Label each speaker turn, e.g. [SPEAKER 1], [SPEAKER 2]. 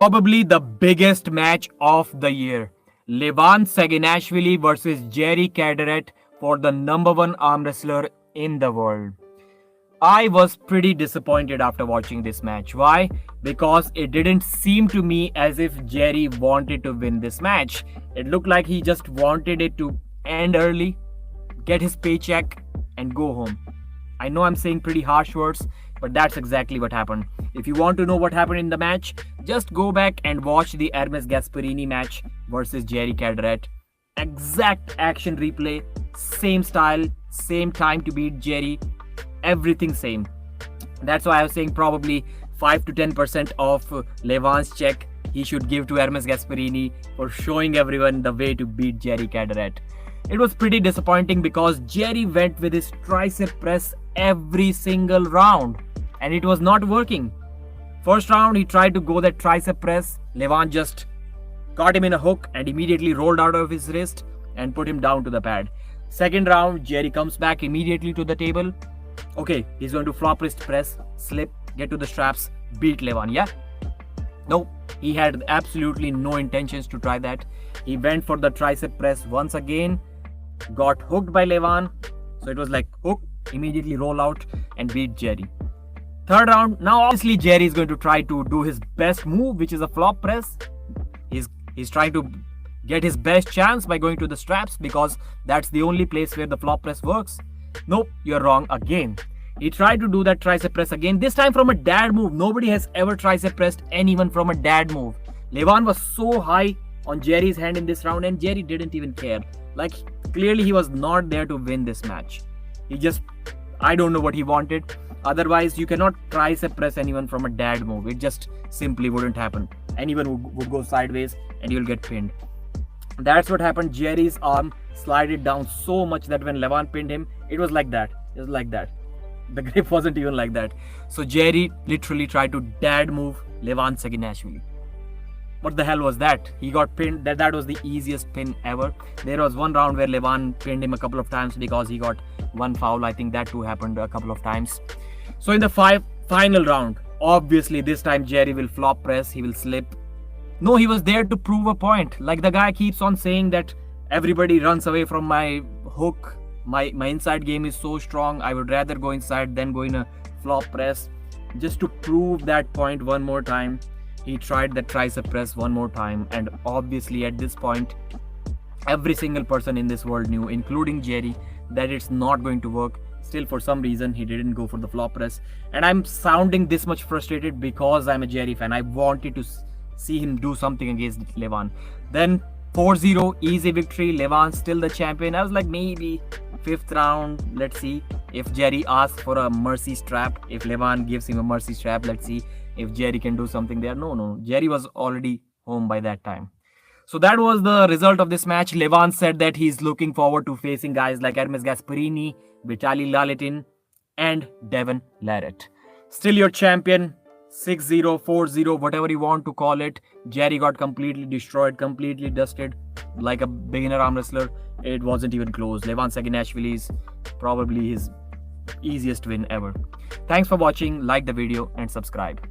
[SPEAKER 1] Probably the biggest match of the year. Levan Saginashvili versus Jerry Caderet for the #1 arm wrestler in the world. I was pretty disappointed after watching this match. Why? Because it didn't seem to me as if Jerry wanted to win this match. It looked like he just wanted it to end early, get his paycheck, and go home. I know I'm saying pretty harsh words, but that's exactly what happened. If you want to know what happened in the match, just go back and watch the Hermes Gasparini match versus Jerry Caderet. Exact action replay, same style, same time to beat Jerry, everything same. That's why I was saying probably 5 to 10% of Levan's check he should give to Hermes Gasparini for showing everyone the way to beat Jerry Caderet. It was pretty disappointing because Jerry went with his tricep press every single round and it was not working. First round he tried to go that tricep press, Levan just got him in a hook and immediately rolled out of his wrist and put him down to the pad. Second round, Jerry comes back immediately to the table. Okay, he's going to flop wrist press, slip, get to the straps, beat Levan, yeah? No, he had absolutely no intentions to try that. He went for the tricep press once again, got hooked by Levan. So it was like hook, immediately roll out and beat Jerry. Third round, now obviously Jerry is going to try to do his best move, which is a flop press. He's trying to get his best chance by going to the straps because that's the only place where the flop press works. Nope, you're wrong again. He tried to do that tricep press again, this time from a dad move. Nobody has ever tricep pressed anyone from a dad move. Levan was so high on Jerry's hand in this round and Jerry didn't even care. Like, clearly he was not there to win this match. I don't know what he wanted. Otherwise, you cannot tricep press anyone from a dad move. It just simply wouldn't happen. Anyone would go sideways and you'll get pinned. That's what happened. Jerry's arm slided down so much that when Levan pinned him, it was like that. It was like that. The grip wasn't even like that. So Jerry literally tried to dad move Levan Saginashvili. What the hell was that? He got pinned. That was the easiest pin ever. There was one round where Levan pinned him a couple of times because he got one foul. I think that too happened a couple of times. So in the final round, obviously this time Jerry will flop press. He will slip. No, he was there to prove a point. Like the guy keeps on saying that everybody runs away from my hook. My inside game is so strong. I would rather go inside than go in a flop press. Just to prove that point one more time, he tried the tricep press one more time. And obviously at this point, every single person in this world knew, including Jerry, that it's not going to work. Still, for some reason, he didn't go for the flop press. And I'm sounding this much frustrated because I'm a Jerry fan. I wanted to see him do something against Levan. Then 4-0, easy victory. Levan still the champion. I was like, maybe 5th round, let's see if Jerry asks for a mercy strap. If Levan gives him a mercy strap, let's see if Jerry can do something there. No, Jerry was already home by that time. So that was the result of this match. Levan said that he's looking forward to facing guys like Hermes Gasparini, Vitaly Lalitin, and Devon Larratt. Still your champion. 6-0, 4-0, whatever you want to call it. Jerry got completely destroyed, completely dusted like a beginner arm wrestler. It wasn't even close. Levan Saginashvili is probably his easiest win ever. Thanks for watching. Like the video and subscribe.